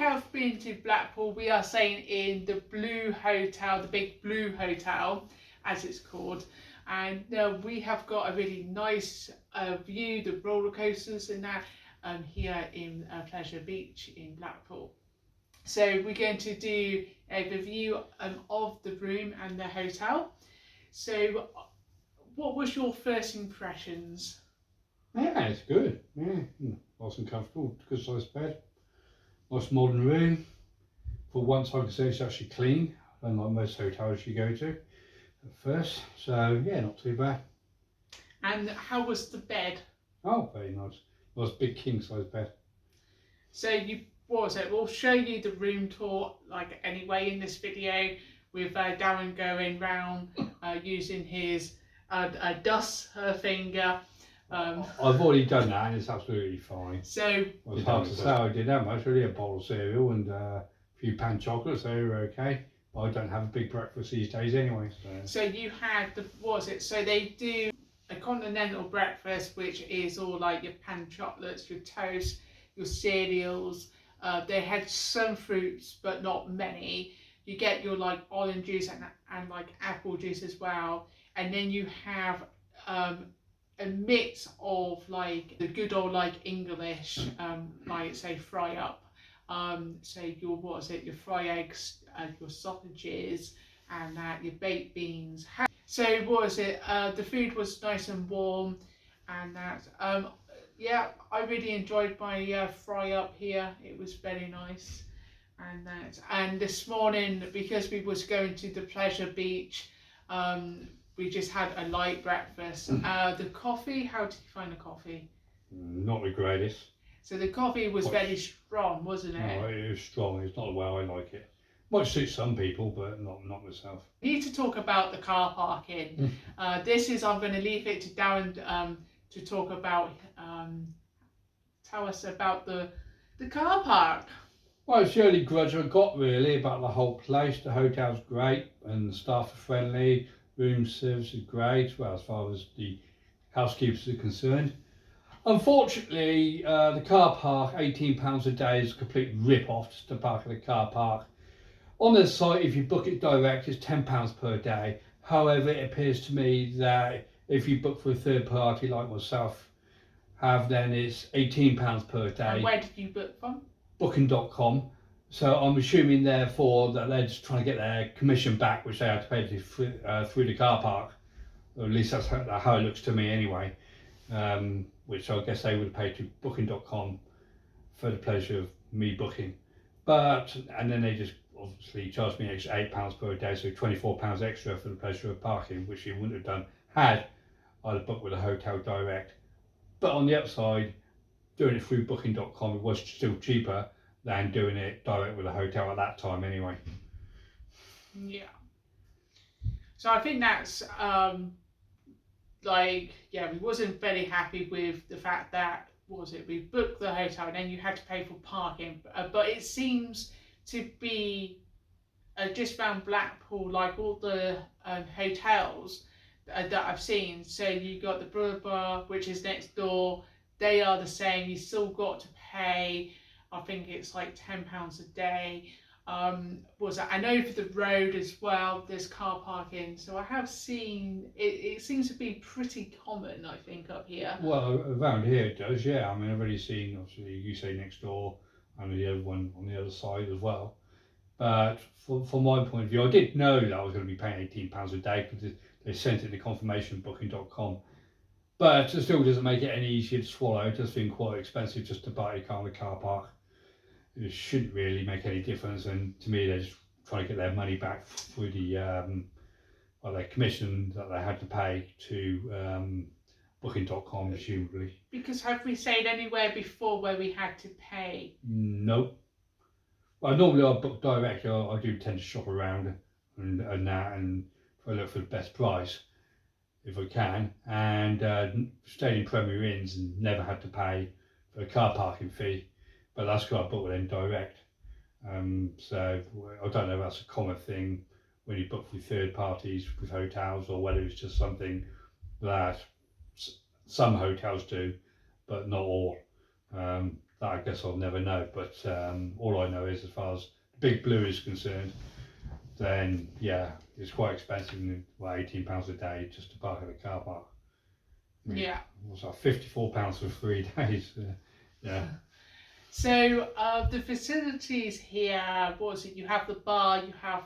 have been to Blackpool, we are staying in the Blue Hotel, the Big Blue Hotel, as it's called. And we have got a really nice view, the roller coasters and that, here in Pleasure Beach in Blackpool. So we're going to do a review of the room and the hotel. So what was your first impressions? Yeah, it's good. Yeah, nice and comfortable, good sized bed. Nice modern room. For once I can say it's actually clean, unlike most hotels you go to at first. So yeah, not too bad. And how was the bed? Oh, very nice. Nice big king size bed. So we'll show you the room tour like anyway in this video with Darren going round using his dust finger. I've already done that and it's absolutely fine. So it's hard to say I did that much, really. A bowl of cereal and a few pan chocolates, they were okay. But I don't have a big breakfast these days anyway. So you had so they do a continental breakfast, which is all like your pan chocolates, your toast, your cereals. They had some fruits, but not many. You get your like orange juice and like apple juice as well. And then you have a mix of like the good old like English, like say fry up. So your fry eggs, your sausages, and your baked beans. So the food was nice and warm, and that. Yeah, I really enjoyed my fry up here. It was very nice, and that. And this morning, because we was going to the Pleasure Beach, we just had a light breakfast. The coffee, how did you find the coffee? Not the greatest. So the coffee was very strong, wasn't it? No, it was strong. It's not the way I like it. Might suit some people, but not myself. We need to talk about the car parking. I'm going to leave it to Darren to talk about, tell us about the car park. Well, it's the only grudge I got really about the whole place. The hotel's great and the staff are friendly, room service is great, well, as far as the housekeepers are concerned. Unfortunately, the car park, £18 a day is a complete rip-off just to park at the car park. On the site, if you book it direct, it's £10 per day. However, it appears to me that if you book for a third party like myself have, then it's £18 per day. And where did you book from? Booking.com. So I'm assuming therefore that they're just trying to get their commission back, which they had to pay through the car park. Or at least that's how it looks to me anyway. Which I guess they would pay to Booking.com for the pleasure of me booking. And then they just obviously charged me an extra £8 per day, so £24 extra for the pleasure of parking, which you wouldn't have done had I booked with a hotel direct. But on the upside, doing it through Booking.com, it was still cheaper than doing it direct with a hotel at that time anyway. Yeah. So I think that's we wasn't very happy with the fact that we booked the hotel and then you had to pay for parking. But it seems to be just around Blackpool, like all the hotels that I've seen. So you got the Brewer Bar, which is next door. They are the same. You still got to pay. I think it's like £10 a day. I know for the road as well, there's car parking. So I have seen it seems to be pretty common, I think, up here. Well, around here it does, yeah. I mean, I've already seen, obviously, you say next door and the other one on the other side as well. But from my point of view, I did know that I was going to be paying £18 a day because they sent it to confirmation Booking.com. But it still doesn't make it any easier to swallow. It does seem quite expensive just to buy a car in the car park. It shouldn't really make any difference, and to me they're just trying to get their money back through the their commission that they had to pay to Booking.com, presumably. Because have we stayed anywhere before where we had to pay? No. Well, normally I book direct. I do tend to shop around and try to look for the best price if I can, and stayed in Premier Inns and never had to pay for a car parking fee. But that's because I booked with them direct. So I don't know if that's a common thing when you book with third parties with hotels, or whether it's just something that some hotels do, but not all. that I guess I'll never know. But all I know is, as far as Big Blue is concerned, then yeah, it's quite expensive. Well, £18 a day just to park at the car park. I mean, Yeah. what's that? £54 for 3 days. Yeah. So the facilities here, what is it? You have the bar. You have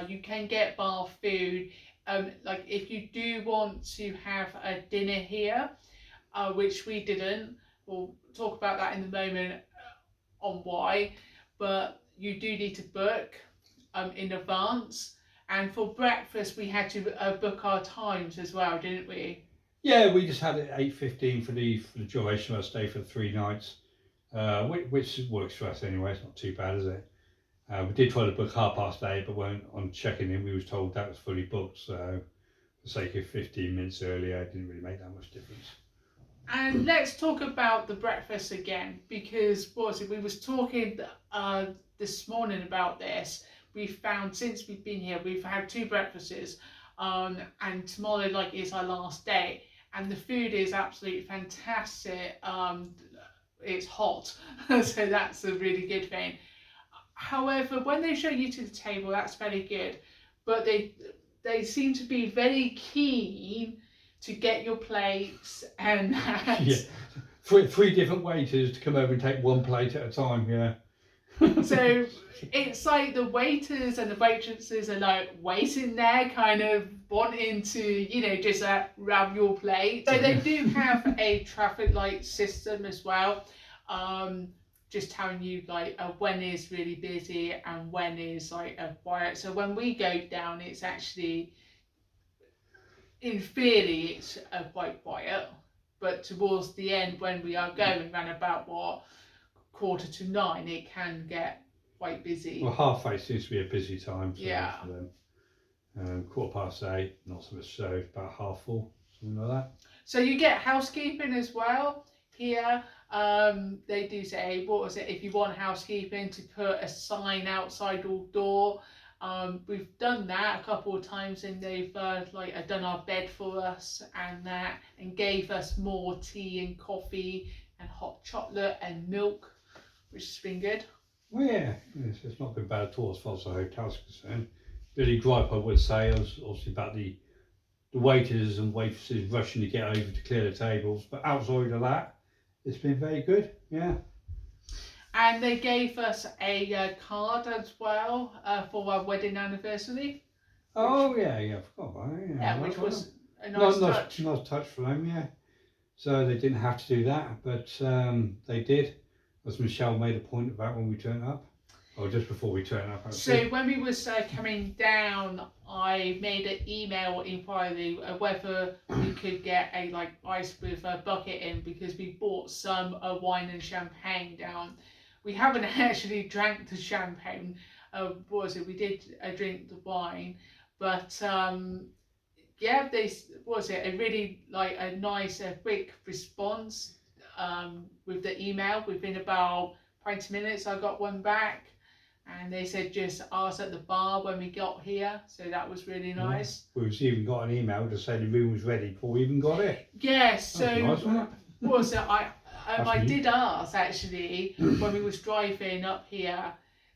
you can get bar food. Like if you do want to have a dinner here, which we didn't. We'll talk about that in a moment on why, but you do need to book in advance. And for breakfast, we had to book our times as well, didn't we? Yeah, we just had it 8:15 for the duration of our stay for 3 nights, which works for us anyway. It's not too bad, is it? We did try to book 8:30, but when on checking in, we was told that was fully booked. So, for the sake of 15 minutes earlier, it didn't really make that much difference. And let's talk about the breakfast again, because what was it? We was talking this morning about this. We found since we've been here, we've had 2 breakfasts, and tomorrow is our last day, and the food is absolutely fantastic. It's hot, so that's a really good thing. However, when they show you to the table, that's very good, but they seem to be very keen to get your plates and that. Yeah, three different waiters to come over and take 1 plate at a time. Yeah. So it's like the waiters and the waitresses are like waiting there, kind of wanting to, just grab your plate. So they do have a traffic light system as well, just telling you when is really busy and when is quiet. So when we go down, it's actually, in theory, it's quite quiet, but towards the end when we are going around about 8:45, it can get quite busy. Well, 8:30 seems to be a busy time. So Yeah. For them. 8:15, not so much so, about 4:30, something like that. So you get housekeeping as well here. They do say, what was it, if you want housekeeping, to put a sign outside your door. We've done that a couple of times, and they've done our bed for us and gave us more tea and coffee and hot chocolate and milk, which has been good. Well, yeah, it's not been bad at all as far as the hotel's concerned. The only gripe I would say is obviously about the waiters and waitresses rushing to get over to clear the tables, but outside of that, it's been very good. Yeah. And they gave us a card as well for our wedding anniversary. Oh yeah, I forgot about it. Yeah, which was a nice touch. Nice touch for them, yeah. So they didn't have to do that, but they did, as Michelle made a point about when we turned up, or just before we turned up. So when we was coming down, I made an email inquiry whether we could get a ice with a bucket in, because we bought some wine and champagne down. We haven't actually drank the champagne. What was it? We did drink the wine, but yeah, a really a nice quick response with the email. Within about 20 minutes, I got one back. And they said just ask at the bar when we got here, so that was really nice. Yeah. We've even got an email to say the room was ready before we even got it. Yes, so nice, what was it? I did ask actually when we was driving up here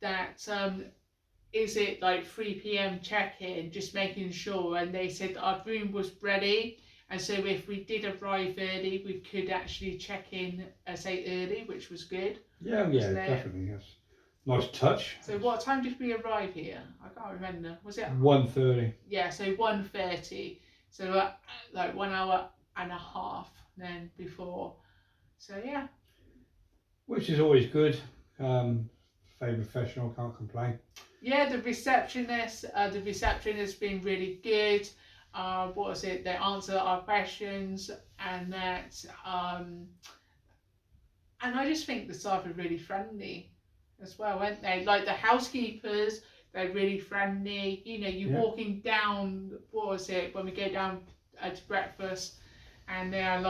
that is it 3 p.m. check-in, just making sure, and they said our room was ready, and so if we did arrive early, we could actually check in early, which was good. Yeah, definitely, yes. Nice touch. So what time did we arrive here? I can't remember. Was it 1:30? Yeah, so 1:30. So 1 hour and a half then before. So yeah. Which is always good. Very professional, can't complain. Yeah, the receptionist has been really good. What was it? They answered our questions, and that and I just think the staff are really friendly as well, aren't they? The housekeepers, they're really friendly. Walking down, what was it, when we go down to breakfast, and they are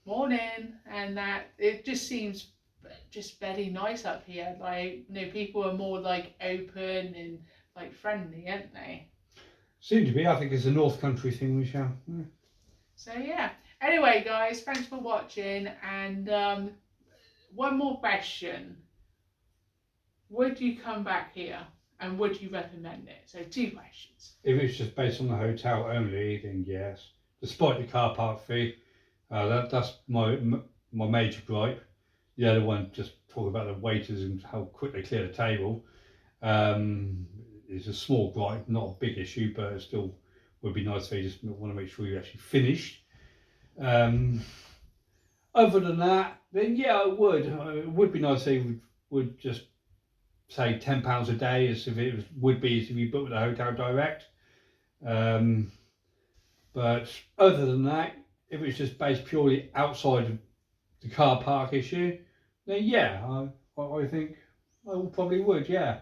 morning, and that it just seems just very nice up here. People are more open and friendly, aren't they? Seem to be. I think it's a North Country thing, Michelle. Yeah. So yeah. Anyway, guys, thanks for watching, and one more question. Would you come back here and would you recommend it? So 2 questions. If it's just based on the hotel only, then yes. Despite the car park fee, that's my major gripe. The other one, just talk about the waiters and how quick they clear the table. It's a small gripe, not a big issue, but it still would be nice if they just want to make sure you actually finished. Other than that, then yeah, it would be nice if they would just say £10 a day, as if it would be as if you book with the hotel direct. But other than that, if it's just based purely outside of the car park issue, then yeah, I think I probably would, yeah.